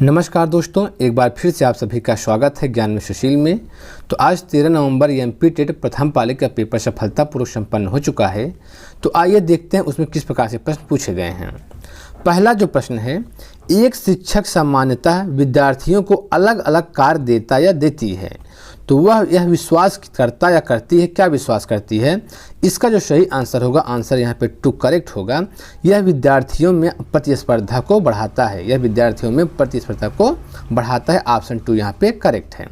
नमस्कार दोस्तों, एक बार फिर से आप सभी का स्वागत है ज्ञान में सुशील में। तो आज 13 नवंबर एमपी टेट प्रथम पाली का पेपर सफलतापूर्वक संपन्न हो चुका है। तो आइए देखते हैं उसमें किस प्रकार से प्रश्न पूछे गए हैं। पहला जो प्रश्न है, एक शिक्षक सामान्यतः विद्यार्थियों को अलग अलग कार्य देता या देती है, तो वह यह विश्वास करता या करती है, क्या विश्वास करती है? इसका जो सही आंसर होगा, आंसर यहाँ पे टू करेक्ट होगा। यह विद्यार्थियों में प्रतिस्पर्धा को बढ़ाता है, यह विद्यार्थियों में प्रतिस्पर्धा को बढ़ाता है। ऑप्शन टू यहाँ पे करेक्ट है।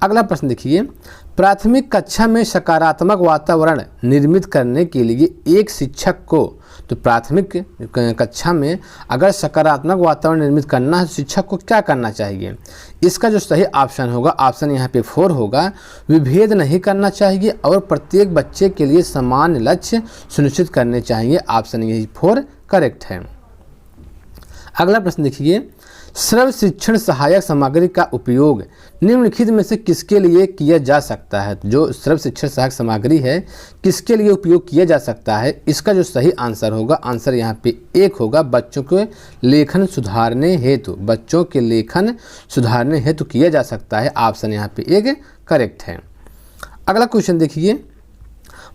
अगला प्रश्न देखिए, प्राथमिक कक्षा में सकारात्मक वातावरण निर्मित करने के लिए एक शिक्षक को, तो प्राथमिक कक्षा में अगर सकारात्मक वातावरण निर्मित करना है, शिक्षक को क्या करना चाहिए? इसका जो सही ऑप्शन होगा, ऑप्शन यहाँ पे 4 होगा। विभेद नहीं करना चाहिए और प्रत्येक बच्चे के लिए समान लक्ष्य सुनिश्चित करने चाहिए। ऑप्शन यही 4 करेक्ट है। अगला प्रश्न देखिए, सर्व शिक्षण सहायक सामग्री का उपयोग निम्नलिखित में से किसके लिए किया जा सकता है? जो सर्व शिक्षण सहायक सामग्री है, किसके लिए उपयोग किया जा सकता है? इसका जो सही आंसर होगा, आंसर यहाँ पे 1 होगा। बच्चों के लेखन सुधारने हेतु, बच्चों के लेखन सुधारने हेतु किया जा सकता है। ऑप्शन यहाँ पे 1 करेक्ट है। अगला क्वेश्चन देखिए,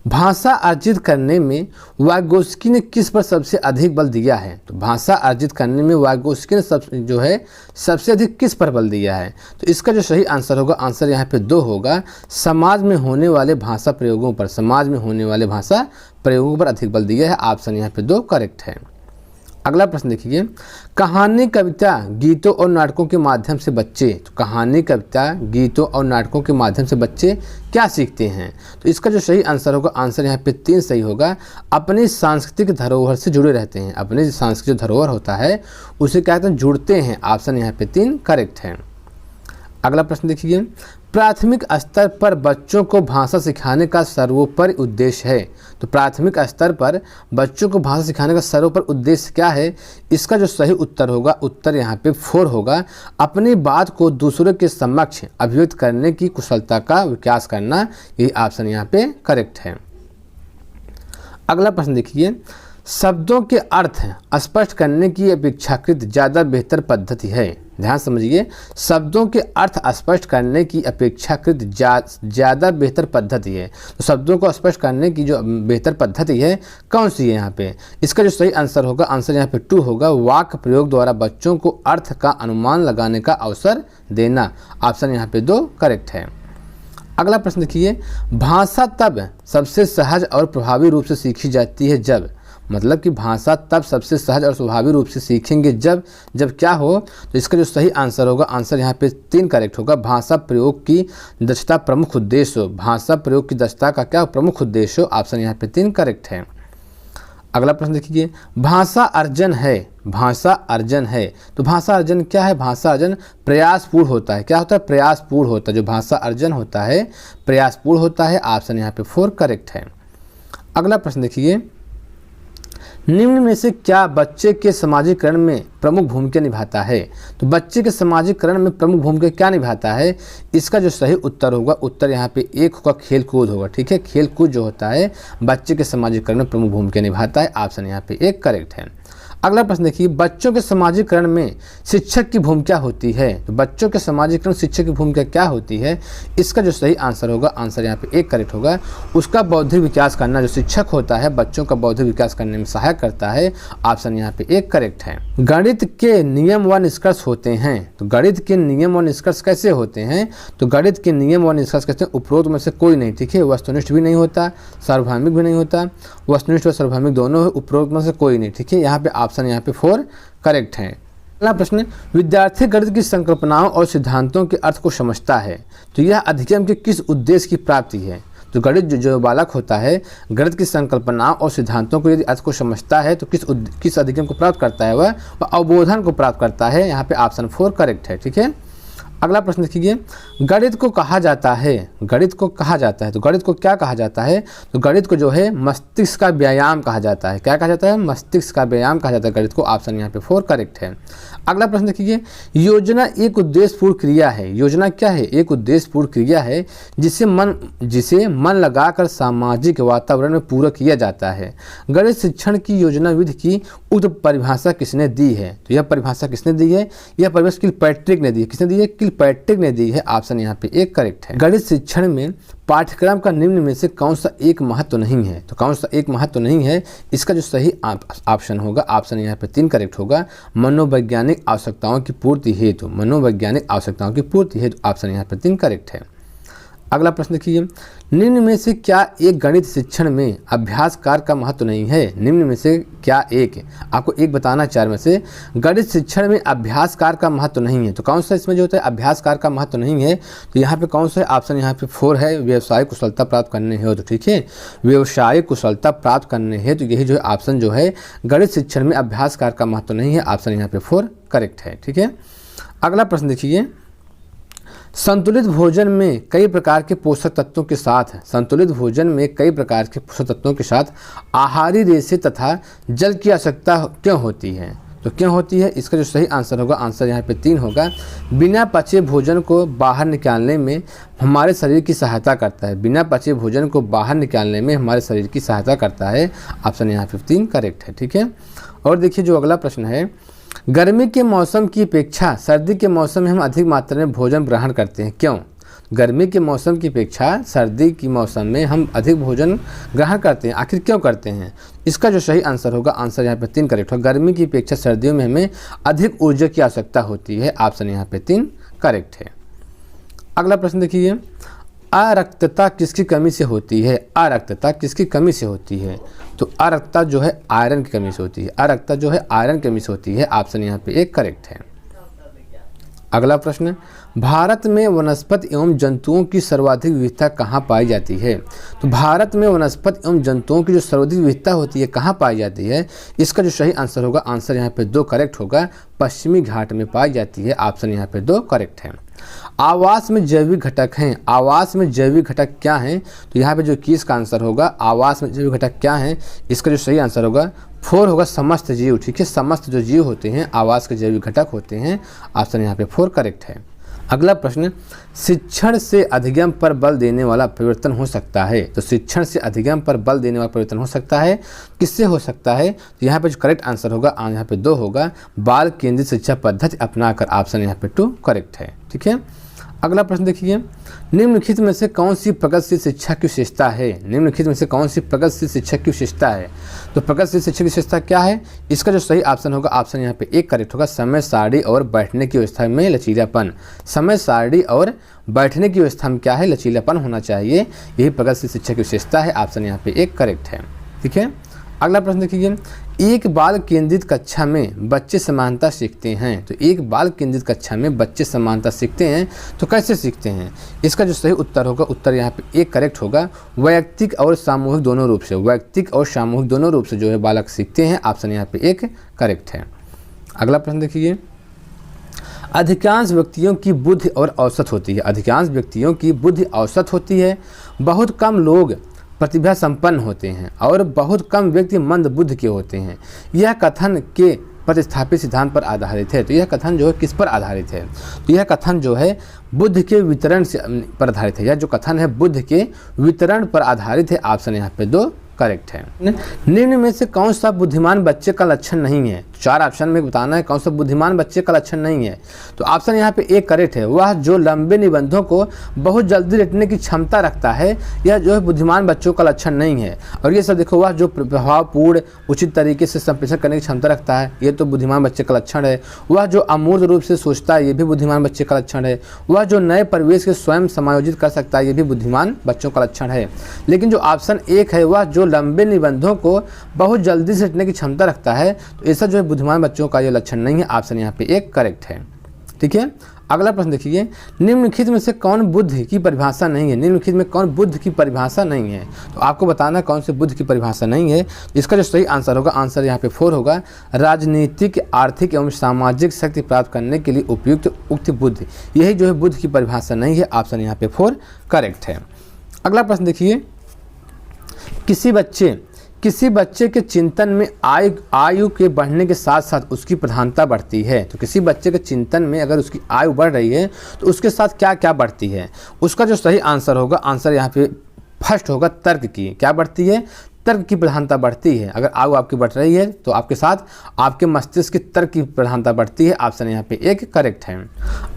भाषा अर्जित करने में वाइगोस्की ने किस पर सबसे अधिक बल दिया है? तो भाषा अर्जित करने में वाइगोस्की ने सबसे अधिक किस पर बल दिया है? तो इसका जो सही आंसर होगा, आंसर यहाँ पे 2 होगा। समाज में होने वाले भाषा प्रयोगों पर, समाज में होने वाले भाषा प्रयोगों पर अधिक बल दिया है। ऑप्शन यहाँ पे 2 करेक्ट है। अगला प्रश्न देखिए, कहानी, कविता, गीतों और नाटकों के माध्यम से बच्चे, तो कहानी, कविता, गीतों और नाटकों के माध्यम से बच्चे क्या सीखते हैं? तो इसका जो सही आंसर होगा, आंसर यहाँ पे 3 सही होगा। अपनी सांस्कृतिक धरोहर से जुड़े रहते हैं, अपने सांस्कृतिक धरोहर होता है उसे क्या कहते हैं, जुड़ते हैं। ऑप्शन यहाँ पे 3 करेक्ट है। अगला प्रश्न देखिए, प्राथमिक स्तर पर बच्चों को भाषा सिखाने का सर्वोपरि उद्देश्य है। तो प्राथमिक स्तर पर बच्चों को भाषा सिखाने का सर्वोपरि उद्देश्य क्या है? इसका जो सही उत्तर होगा, उत्तर यहाँ पे 4 होगा। अपनी बात को दूसरों के समक्ष अभिव्यक्त करने की कुशलता का विकास करना, यही ऑप्शन यहाँ पे करेक्ट है। अगला प्रश्न देखिए, शब्दों के अर्थ स्पष्ट करने की अपेक्षाकृत ज़्यादा बेहतर पद्धति है। ध्यान समझिए, शब्दों के अर्थ स्पष्ट करने की अपेक्षाकृत ज़्यादा बेहतर पद्धति है। तो शब्दों को स्पष्ट करने की जो बेहतर पद्धति है, कौन सी है यहाँ पे? इसका जो सही आंसर होगा, आंसर यहाँ पे 2 होगा। वाक्य प्रयोग द्वारा बच्चों को अर्थ का अनुमान लगाने का अवसर देना। ऑप्शन यहाँ पे 2 करेक्ट है। अगला प्रश्न देखिए, भाषा तब सबसे सहज और प्रभावी रूप से सीखी जाती है जब, मतलब कि भाषा तब सबसे सहज और स्वाभाविक रूप से सीखेंगे जब क्या हो? तो इसका जो सही आंसर होगा, आंसर यहाँ पे 3 करेक्ट होगा। भाषा प्रयोग की दक्षता प्रमुख उद्देश्य हो, भाषा प्रयोग की दक्षता का क्या प्रमुख उद्देश्य हो? ऑप्शन यहाँ पे 3 करेक्ट है। अगला प्रश्न देखिए, भाषा अर्जन है, भाषा अर्जन है, तो भाषा अर्जन क्या है? भाषा अर्जन प्रयासपूर्ण होता है। क्या होता है? प्रयासपूर्ण होता है। जो भाषा अर्जन होता है प्रयासपूर्ण होता है। ऑप्शन यहाँ पे 4 करेक्ट है। अगला प्रश्न देखिए, निम्न में से क्या बच्चे के सामाजिकरण में प्रमुख भूमिका निभाता है? तो बच्चे के सामाजिकरण में प्रमुख भूमिका क्या निभाता है? इसका जो सही उत्तर होगा, उत्तर यहाँ पे 1 होगा, खेल कूद होगा। ठीक है, खेल कूद जो होता है बच्चे के सामाजिकरण में प्रमुख भूमिका निभाता है। ऑप्शन यहाँ पे 1 करेक्ट है। अगला प्रश्न देखिए, बच्चों के सामाजिकरण में शिक्षक की भूमिका होती है। तो बच्चों के सामाजिकरण में शिक्षक की भूमिका क्या होती है? इसका जो सही आंसर होगा, आंसर यहाँ पे 1 करेक्ट होगा। उसका बौद्धिक विकास करना, जो शिक्षक होता है बच्चों का बौद्धिक विकास करने में सहायक करता है। ऑप्शन यहाँ पे 1 करेक्ट है। गणित के नियम व निष्कर्ष होते हैं। तो गणित के नियम व निष्कर्ष कैसे होते हैं? तो गणित के नियम व निष्कर्ष कहते हैं उपरोक्त में से कोई नहीं। ठीक है, वस्तुनिष्ठ भी नहीं होता, सार्वभौमिक भी नहीं होता, वस्तुनिष्ठ व सार्वभौमिक दोनों है, उपरोक्त में से कोई नहीं। ठीक है, यहाँ पे ऑप्शन यहाँ पे 4 करेक्ट है। अगला प्रश्न, विद्यार्थी गणित की संकल्पनाओं और सिद्धांतों के अर्थ को समझता है, तो यह अधिगम के किस उद्देश्य की प्राप्ति है? तो गणित जो बालक होता है गणित की संकल्पनाओं और सिद्धांतों को यदि अर्थ को समझता है तो किस अधिगम को प्राप्त करता है? वह अवबोधन को प्राप्त करता है। यहाँ पे ऑप्शन 4 करेक्ट है। ठीक है, अगला प्रश्न देखिए, गणित को कहा जाता है, गणित को कहा जाता है, तो गणित को क्या कहा जाता है? तो गणित को जो है मस्तिष्क का व्यायाम कहा जाता है। क्या कहा जाता है? मस्तिष्क का व्यायाम कहा जाता है गणित को। ऑप्शन यहाँ पे 4 करेक्ट है। अगला प्रश्न देखिए, योजना एक उद्देश्यपूर्ण क्रिया है। योजना क्या है? एक उद्देश्यपूर्ण क्रिया है जिसे मन लगाकर सामाजिक वातावरण में पूरा किया जाता है। गणित शिक्षण की योजना विधि की उक्त परिभाषा किसने दी है? तो यह परिभाषा किसने दी है? यह परिभाषा किलपैट्रिक ने दी है। किसने दी है? किलपैट्रिक ने दी है। ऑप्शन यहाँ पे 1 करेक्ट है। गणित शिक्षण में पाठ्यक्रम का निम्न में से कौन सा एक महत्व नहीं है? तो कौन सा एक महत्व नहीं है? इसका जो सही ऑप्शन होगा, ऑप्शन यहाँ पे 3 करेक्ट होगा, मनोवैज्ञानिक आवश्यकताओं की पूर्ति हेतु। मनोवैज्ञानिक आवश्यकताओं की पूर्ति हेतु ऑप्शन यहाँ पे 3 करेक्ट है। अगला प्रश्न देखिए, निम्न में से क्या एक गणित शिक्षण में अभ्यास कार्य का महत्व नहीं है? निम्न में से क्या एक, आपको एक बताना 4 में से गणित शिक्षण में अभ्यास कार्य का महत्व नहीं है। तो कौन सा इसमें जो होता है अभ्यास कार्य का महत्व नहीं है? तो यहाँ पे कौन सा है? ऑप्शन यहाँ पे 4 है, व्यवसायिक कुशलता प्राप्त करने हेतु। ठीक है, व्यवसायिक कुशलता प्राप्त करने हेतु यही जो है ऑप्शन जो है गणित शिक्षण में अभ्यास कार्य का महत्व नहीं है। ऑप्शन यहाँ पे 4 करेक्ट है। ठीक है, अगला प्रश्न देखिए, संतुलित भोजन में कई प्रकार के पोषक तत्वों के साथ, संतुलित भोजन में कई प्रकार के पोषक तत्वों के साथ आहारी रेशे तथा जल की आवश्यकता क्यों होती है? तो क्यों होती है? इसका जो सही आंसर होगा, आंसर यहाँ पे 3 होगा, बिना पचे भोजन को बाहर निकालने में हमारे शरीर की सहायता करता है। बिना पचे भोजन को बाहर निकालने में हमारे शरीर की सहायता करता है। ऑप्शन यहाँ पे 3 करेक्ट है। ठीक है, और देखिए जो अगला प्रश्न है, गर्मी के मौसम की अपेक्षा सर्दी के मौसम में हम अधिक मात्रा में भोजन ग्रहण करते हैं, क्यों? गर्मी के मौसम की अपेक्षा सर्दी की मौसम में हम अधिक भोजन ग्रहण करते हैं, आखिर क्यों करते हैं? इसका जो सही आंसर होगा, आंसर यहाँ पे 3 करेक्ट होगा, गर्मी की अपेक्षा सर्दियों में हमें अधिक ऊर्जा की आवश्यकता होती है। ऑप्शन यहाँ पे 3 करेक्ट है। अगला प्रश्न देखिए, अरक्तता किसकी कमी से होती है? अरक्तता किसकी कमी से होती है? तो अरक्तता जो है आयरन की कमी से होती है। अरक्तता जो है आयरन की कमी से होती है। ऑप्शन यहाँ पे 1 करेक्ट है। अगला प्रश्न, भारत में वनस्पति एवं जंतुओं की सर्वाधिक विविधता कहाँ पाई जाती है? तो भारत में वनस्पति एवं जंतुओं की जो सर्वाधिक विविधता होती है कहाँ पाई जाती है? इसका जो सही आंसर होगा, आंसर यहाँ पे 2 करेक्ट होगा, पश्चिमी घाट में पाई जाती है। ऑप्शन यहाँ पे 2 करेक्ट है। आवास में जैविक घटक हैं, आवास में जैविक घटक क्या हैं? तो यहाँ पे जो किस का आंसर होगा, आवास में जैविक घटक क्या हैं? इसका जो सही आंसर होगा 4 होगा, समस्त जीव। ठीक है, समस्त जो जीव होते हैं आवास के जैविक घटक होते हैं। ऑप्शन यहाँ पे 4 करेक्ट है। अगला प्रश्न, शिक्षण से अधिगम पर बल देने वाला परिवर्तन हो सकता है? तो शिक्षण से अधिगम पर बल देने वाला परिवर्तन हो सकता है, किससे हो सकता है? तो यहाँ पे जो करेक्ट आंसर होगा, यहाँ पे 2 होगा, बाल केंद्रित शिक्षा पद्धति अपनाकर। ऑप्शन यहाँ पे 2 करेक्ट है। ठीक है, अगला प्रश्न देखिए, निम्नलिखित में से कौन सी प्रगतिशील शिक्षा की विशेषता है? निम्नलिखित में से कौन सी प्रगतिशील शिक्षा की विशेषता है? तो प्रगतिशील शिक्षा की विशेषता क्या है? इसका जो सही ऑप्शन होगा, ऑप्शन यहाँ पे 1 करेक्ट होगा, समय सारणी और बैठने की व्यवस्था में लचीलापन। समय सारणी और बैठने की व्यवस्था में क्या है? लचीलापन होना चाहिए, यही प्रगतिशील शिक्षा की विशेषता है। ऑप्शन यहाँ पे 1 करेक्ट है। ठीक है, अगला प्रश्न देखिए, एक बाल केंद्रित कक्षा में बच्चे समानता सीखते हैं। तो एक बाल केंद्रित कक्षा में बच्चे समानता सीखते हैं, तो कैसे सीखते हैं? इसका जो सही उत्तर होगा, उत्तर यहाँ पे 1 करेक्ट होगा, वैयक्तिक और सामूहिक दोनों रूप से। वैयक्तिक और सामूहिक दोनों रूप से जो है बालक सीखते हैं। ऑप्शन यहाँ पे 1 करेक्ट है। अगला प्रश्न देखिए, अधिकांश व्यक्तियों की बुद्धि और औसत होती है। अधिकांश व्यक्तियों की बुद्धि औसत होती है, बहुत कम लोग प्रतिभा संपन्न होते हैं और बहुत कम व्यक्ति मंद बुद्धि के होते हैं। यह कथन के प्रतिस्थापित सिद्धांत पर आधारित है। तो यह कथन जो है किस पर आधारित है? तो यह कथन जो है बुद्धि के वितरण से पर आधारित है। यह जो कथन है बुद्धि के वितरण पर आधारित है। ऑप्शन यहाँ पे 2 करेक्ट है। निम्न में से कौन सा बुद्धिमान बच्चे का लक्षण नहीं है? 4 ऑप्शन में बताना है कौन सा बुद्धिमान बच्चे का लक्षण नहीं है। तो ऑप्शन यहाँ पे 1 करेक्ट है, वह जो लंबे निबंधों को बहुत जल्दी रटने की क्षमता रखता है, यह जो है बुद्धिमान बच्चों का लक्षण नहीं है। और ये सब देखो, वह जो प्रभावपूर्ण उचित तरीके से संप्रेषण करने की क्षमता रखता है, ये तो बुद्धिमान बच्चे का लक्षण है। वह जो अमूर्त रूप से सोचता है, ये भी बुद्धिमान बच्चे का लक्षण है। वह जो नए परिवेश के स्वयं समायोजित कर सकता है, ये भी बुद्धिमान बच्चों का लक्षण है। लेकिन जो ऑप्शन 1 है, वह जो लंबे निबंधों को बहुत जल्दी से रटने की क्षमता रखता है, तो ऐसा जो है बुद्धिमान बच्चों का ये लक्षण नहीं है। ऑप्शन यहाँ पे 1 करेक्ट है। ठीक है। अगला प्रश्न देखिए, निम्नलिखित में से कौन बुद्ध की परिभाषा नहीं है? निम्नलिखित में कौन बुद्ध की परिभाषा नहीं है? तो आपको बताना कौन से बुद्ध की परिभाषा नहीं है। इसका जो सही आंसर होगा, आंसर यहाँ पे 4 होगा, राजनीतिक, आर्थिक एवं सामाजिक शक्ति प्राप्त करने के लिए उपयुक्त उक्त बुद्ध, यही जो है बुद्ध की परिभाषा नहीं है। ऑप्शन यहाँ पे 4 करेक्ट है। अगला प्रश्न देखिए, किसी बच्चे के चिंतन में आयु के बढ़ने के साथ साथ उसकी प्रधानता बढ़ती है। तो किसी बच्चे के चिंतन में अगर उसकी आयु बढ़ रही है तो उसके साथ क्या क्या बढ़ती है? उसका जो सही आंसर होगा, आंसर यहाँ पे फर्स्ट होगा, तर्क की। क्या बढ़ती है? तर्क की प्रधानता बढ़ती है। अगर आयु आपकी बढ़ रही है तो आपके साथ आपके मस्तिष्क की तर्क की प्रधानता बढ़ती है। ऑप्शन यहाँ पे 1 करेक्ट है।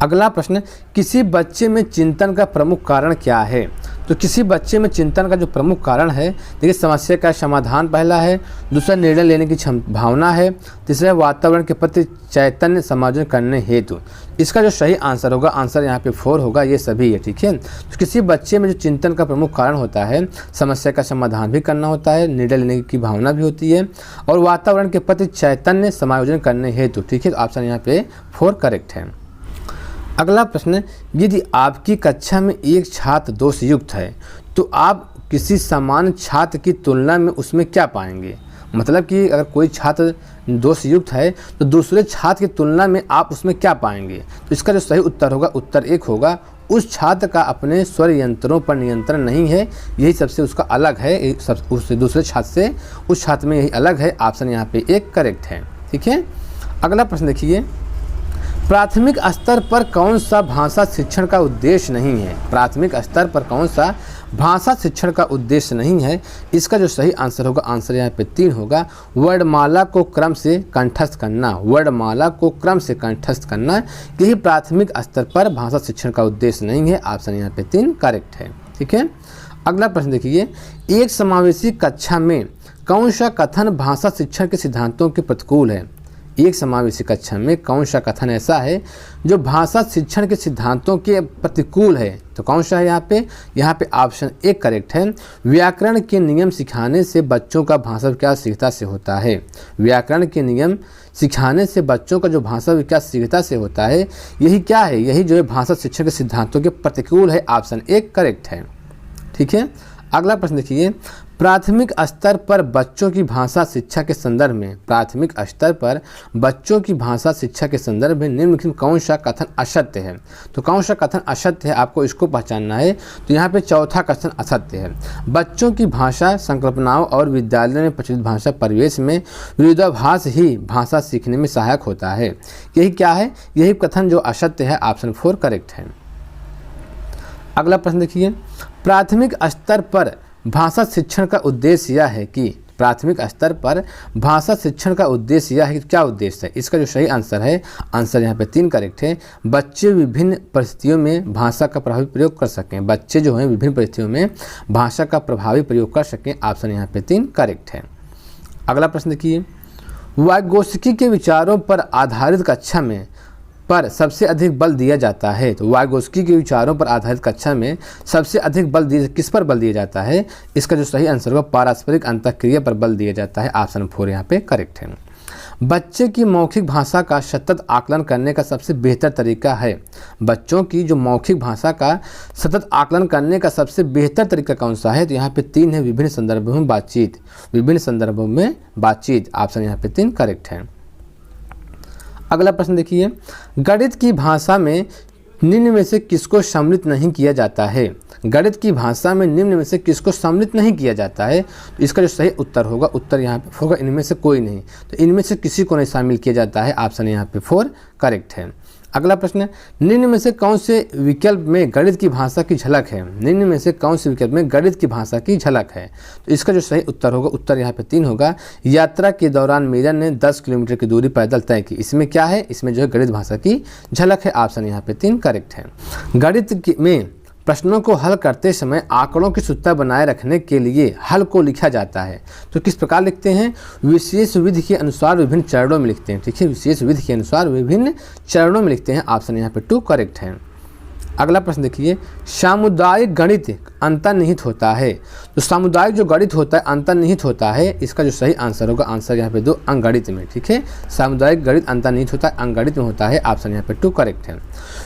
अगला प्रश्न, किसी बच्चे में चिंतन का प्रमुख कारण क्या है? तो किसी बच्चे में चिंतन का जो प्रमुख कारण है, देखिए समस्या का समाधान पहला है, दूसरा निर्णय लेने की भावना है, तीसरा वातावरण के प्रति चैतन्य समायोजन करने हेतु। इसका जो सही आंसर होगा, आंसर यहाँ पे 4 होगा, ये सभी है। ठीक है, तो किसी बच्चे में जो चिंतन का प्रमुख कारण होता है, समस्या का समाधान भी करना होता है, निर्णय लेने की भावना भी होती है, और वातावरण के प्रति चैतन्य समायोजन करने हेतु। ठीक है, तो ऑप्शन यहाँ पे 4 करेक्ट है। अगला प्रश्न, यदि आपकी कक्षा में एक छात्र दोषयुक्त है तो आप किसी समान छात्र की तुलना में उसमें क्या पाएंगे? मतलब कि अगर कोई छात्र दोषयुक्त है तो दूसरे छात्र की तुलना में आप उसमें क्या पाएंगे? तो इसका जो सही उत्तर होगा, उत्तर 1 होगा, उस छात्र का अपने स्वर यंत्रों पर नियंत्रण नहीं है, यही सबसे उसका अलग है, उससे दूसरे छात्र से उस छात्र में यही अलग है। ऑप्शन यहाँ पे 1 करेक्ट है। ठीक है। अगला प्रश्न देखिए, प्राथमिक स्तर पर कौन सा भाषा शिक्षण का उद्देश्य नहीं है? प्राथमिक स्तर पर कौन सा भाषा शिक्षण का उद्देश्य नहीं है? इसका जो सही आंसर होगा, आंसर यहाँ पे 3 होगा, वर्णमाला को क्रम से कंठस्थ करना। वर्णमाला को क्रम से कंठस्थ करना, यही प्राथमिक स्तर पर भाषा शिक्षण का उद्देश्य नहीं है। ऑप्शन यहाँ पे 3 करेक्ट है। ठीक है। अगला प्रश्न देखिए, एक समावेशी कक्षा में कौन सा कथन भाषा शिक्षण के सिद्धांतों के प्रतिकूल है? एक समावेशी कक्षा में कौन सा कथन ऐसा है जो भाषा शिक्षण के सिद्धांतों के प्रतिकूल है? तो कौन सा है यहाँ पे ऑप्शन 1 करेक्ट है, व्याकरण के नियम सिखाने से बच्चों का भाषा विकास शीघ्रता से होता है। व्याकरण के नियम सिखाने से बच्चों का जो भाषा विकास शीघ्रता से होता है, यही क्या है? यही जो है भाषा शिक्षण के सिद्धांतों के प्रतिकूल है। ऑप्शन 1 करेक्ट है। ठीक है। अगला प्रश्न देखिए, प्राथमिक स्तर पर बच्चों की भाषा शिक्षा के संदर्भ में, प्राथमिक स्तर पर बच्चों की भाषा शिक्षा के संदर्भ में निम्नलिखित कौन सा कथन असत्य है? तो कौन सा कथन असत्य है, आपको इसको पहचानना है। तो यहाँ पे चौथा कथन असत्य है, बच्चों की भाषा संकल्पनाओं और विद्यालय में प्रचलित भाषा परिवेश में विरोधाभास ही भाषा सीखने में सहायक होता है। यही क्या है? यही कथन जो असत्य है। ऑप्शन 4 करेक्ट है। अगला प्रश्न देखिए, प्राथमिक स्तर पर भाषा शिक्षण का उद्देश्य यह है कि, प्राथमिक स्तर पर भाषा शिक्षण का उद्देश्य यह है कि क्या उद्देश्य है? इसका जो सही आंसर है, आंसर यहाँ पे 3 करेक्ट है, बच्चे विभिन्न परिस्थितियों में भाषा का प्रभावी प्रयोग कर सकें। बच्चे जो हैं विभिन्न परिस्थितियों में भाषा का प्रभावी प्रयोग कर सकें। ऑप्शन यहाँ पे 3 करेक्ट है। अगला प्रश्न देखिए, वाइगोत्स्की के विचारों पर आधारित कक्षा में पर सबसे अधिक बल दिया जाता है। तो वाइगोत्स्की के विचारों पर आधारित कक्षा में सबसे अधिक बल किस पर बल दिया जाता है? इसका जो सही आंसर होगा, पारस्परिक अंतःक्रिया पर बल दिया जाता है। ऑप्शन 4 यहाँ पे करेक्ट है। बच्चे की मौखिक भाषा का सतत आकलन करने का सबसे बेहतर तरीका है। बच्चों की जो मौखिक भाषा का सतत आकलन करने का सबसे बेहतर तरीका कौन सा है? तो यहाँ पे 3 है, विभिन्न संदर्भों में बातचीत। विभिन्न संदर्भों में बातचीत। ऑप्शन यहाँ पे 3 करेक्ट है। अगला प्रश्न देखिए, गणित की भाषा में निम्न में से किसको सम्मिलित नहीं किया जाता है? गणित की भाषा में निम्न में से किसको सम्मिलित नहीं किया जाता है? तो इसका जो सही उत्तर होगा, उत्तर यहाँ पे होगा इनमें से कोई नहीं। तो इनमें से किसी को नहीं शामिल किया जाता है। ऑप्शन यहाँ पे 4 करेक्ट है। अगला प्रश्न, निम्न में से कौन से विकल्प में गणित की भाषा की झलक है? निम्न में से कौन से विकल्प में गणित की भाषा की झलक है? तो इसका जो सही उत्तर होगा, उत्तर यहाँ पे 3 होगा, यात्रा के दौरान मीरा ने 10 किलोमीटर की दूरी पैदल तय की। इसमें क्या है? इसमें जो है गणित भाषा की झलक है। ऑप्शन यहाँ पे 3 करेक्ट है। गणित में प्रश्नों को हल करते समय आंकड़ों की शुद्धता बनाए रखने के लिए हल को लिखा जाता है। तो किस प्रकार लिखते हैं? विशेष विधि के अनुसार विभिन्न चरणों में लिखते हैं। ठीक है, विशेष विधि के अनुसार विभिन्न चरणों में लिखते हैं। ऑप्शन यहाँ पे 2 करेक्ट है। अगला प्रश्न देखिए, सामुदायिक गणित अंतर्निहित होता है। तो सामुदायिक जो गणित होता है अंतर्निहित होता है, इसका जो सही आंसर होगा, आंसर यहाँ पे 2 अंकगणित में। ठीक है, सामुदायिक गणित अंतर्निहित होता है, अंकगणित में होता है। ऑप्शन यहाँ पे 2 करेक्ट है।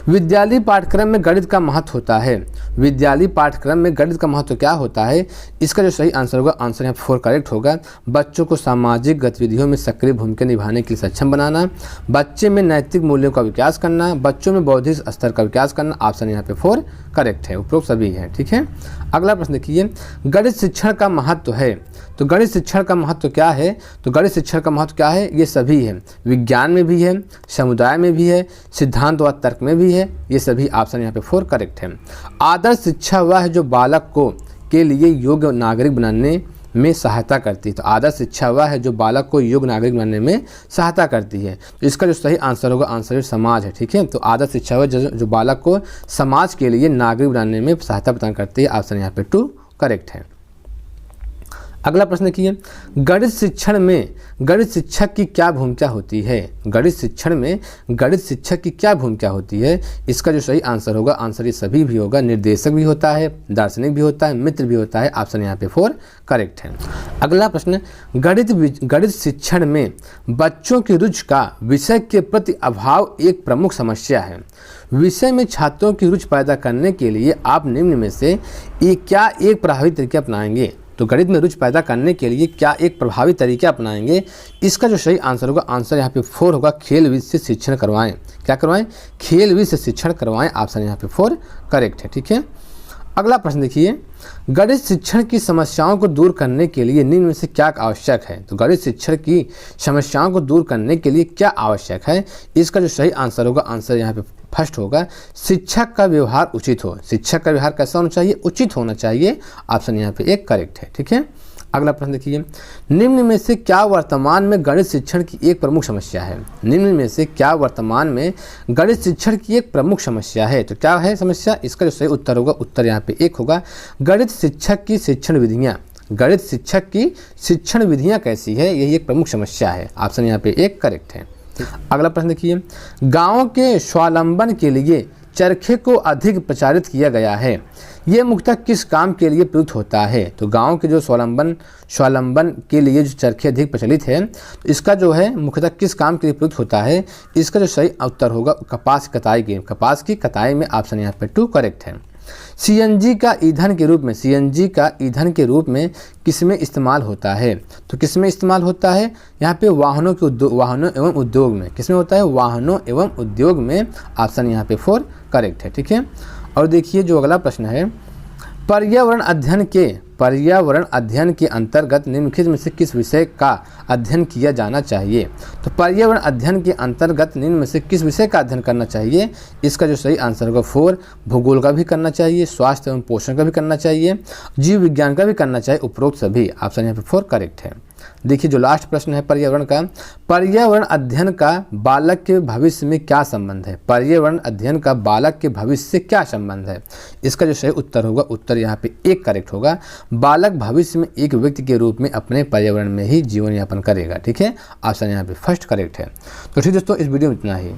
विद्यालय पाठ्यक्रम में गणित का महत्व होता है। विद्यालय पाठ्यक्रम में गणित का महत्व क्या होता है, इसका जो सही आंसर होगा, आंसर यहाँ पे 4 करेक्ट होगा। बच्चों को सामाजिक गतिविधियों में सक्रिय भूमिका निभाने के लिए सक्षम बनाना, बच्चे में नैतिक मूल्यों का विकास करना, बच्चों में बौद्धिक स्तर का विकास करना। ऑप्शन यहाँ पे 4 करेक्ट है, उपरोक्त सभी है। ठीक है, अगला प्रश्न देखिए, गणित शिक्षण का महत्व है। तो गणित शिक्षण का महत्व क्या है, तो गणित शिक्षण का महत्व क्या है, ये सभी है, विज्ञान में भी है, समुदाय में भी है, सिद्धांत व तर्क में भी है, ये सभी। ऑप्शन यहाँ पे 4 करेक्ट है। आदर्श शिक्षा वह है जो बालक को के लिए योग्य नागरिक बनाने में सहायता करती है। तो आदर्श शिक्षा वह है जो बालक को योग्य नागरिक बनने में सहायता करती है। तो इसका जो सही आंसर होगा, आंसर समाज है। ठीक है, तो आदर्श शिक्षा वह जो बालक को समाज के लिए नागरिक बनाने में सहायता प्रदान करती है। ऑप्शन यहाँ पे 2 करेक्ट है। अगला प्रश्न देखिए, गणित शिक्षण में गणित शिक्षक की क्या भूमिका होती है। गणित शिक्षण में गणित शिक्षक की क्या भूमिका होती है, इसका जो सही आंसर होगा, आंसर ये सभी भी होगा। निर्देशक भी होता है, दार्शनिक भी होता है, मित्र भी होता है। ऑप्शन यहाँ पे 4 करेक्ट है। अगला प्रश्न, गणित शिक्षण में बच्चों की रुचि का विषय के प्रति अभाव एक प्रमुख समस्या है। विषय में छात्रों की रुचि पैदा करने के लिए आप निम्न में से क्या एक प्रभावी तरीके अपनाएंगे। तो गणित में रुचि पैदा करने के लिए क्या एक प्रभावी तरीके अपनाएंगे, इसका जो सही आंसर होगा, आंसर यहाँ पे 4 होगा। खेल विधि से शिक्षण करवाएं। क्या करवाएं, खेल विधि से शिक्षण करवाएं। ऑप्शन यहाँ पे 4 करेक्ट है। ठीक है, अगला प्रश्न देखिए, गणित शिक्षण की समस्याओं को दूर करने के लिए निम्न में से क्या आवश्यक है। तो गणित शिक्षण की समस्याओं को दूर करने के लिए क्या आवश्यक है, इसका जो सही आंसर होगा, आंसर यहाँ पे फर्स्ट होगा, शिक्षक का व्यवहार उचित हो। शिक्षक का व्यवहार कैसा होना चाहिए, उचित होना चाहिए। ऑप्शन यहाँ पे 1 करेक्ट है। ठीक है, अगला प्रश्न देखिए, निम्न में से क्या वर्तमान में गणित शिक्षण की एक प्रमुख समस्या है। निम्न में से क्या वर्तमान में गणित शिक्षण की एक प्रमुख समस्या है। तो क्या है समस्या, इसका जो सही उत्तर होगा, उत्तर यहाँ पे 1 होगा। गणित शिक्षक की शिक्षण विधियाँ, गणित शिक्षक की शिक्षण विधियाँ कैसी है, यही एक प्रमुख समस्या है। ऑप्शन यहाँ पे 1 करेक्ट है। अगला प्रश्न देखिए, गाँव के स्वावलंबन के लिए चरखे को अधिक प्रचारित किया गया है, ये मुख्यतः किस काम के लिए प्रयुक्त होता है। तो गांव के जो स्वावलंबन के लिए जो चरखे अधिक प्रचलित है, तो इसका जो है मुख्यतः किस काम के लिए प्रयुक्त होता है, इसका जो सही उत्तर होगा, कपास कताई के, कपास की कताई में। ऑप्शन यहाँ पे 2 करेक्ट है। सीएनजी का ईंधन के रूप में, सीएनजी का ईंधन के रूप में किसमें इस्तेमाल होता है। तो किसमें इस्तेमाल होता है, यहाँ पे वाहनों एवं उद्योग में। किसमें होता है, वाहनों एवं उद्योग में। ऑप्शन यहाँ पे 4 करेक्ट है। ठीक है, और देखिए जो अगला प्रश्न है, पर्यावरण अध्ययन के अंतर्गत निम्नलिखित में से किस विषय का अध्ययन किया जाना चाहिए। तो पर्यावरण अध्ययन के अंतर्गत निम्न में से किस विषय का अध्ययन करना चाहिए, इसका जो सही आंसर होगा 4, भूगोल का भी करना चाहिए, स्वास्थ्य एवं पोषण का भी करना चाहिए, जीव विज्ञान का भी करना चाहिए, उपरोक्त सभी। ऑप्शन यहाँ पे 4 करेक्ट है। देखिए जो लास्ट प्रश्न है पर्यावरण का, पर्यावरण अध्ययन का बालक के भविष्य में क्या संबंध है। पर्यावरण अध्ययन का बालक के भविष्य से क्या संबंध है, इसका जो सही उत्तर होगा, उत्तर यहाँ पे 1 करेक्ट होगा। बालक भविष्य में एक व्यक्ति के रूप में अपने पर्यावरण में ही जीवन यापन करेगा। ठीक है, ऑप्शन यहाँ पे फर्स्ट करेक्ट है। तो ठीक दोस्तों, इस वीडियो में इतना ही।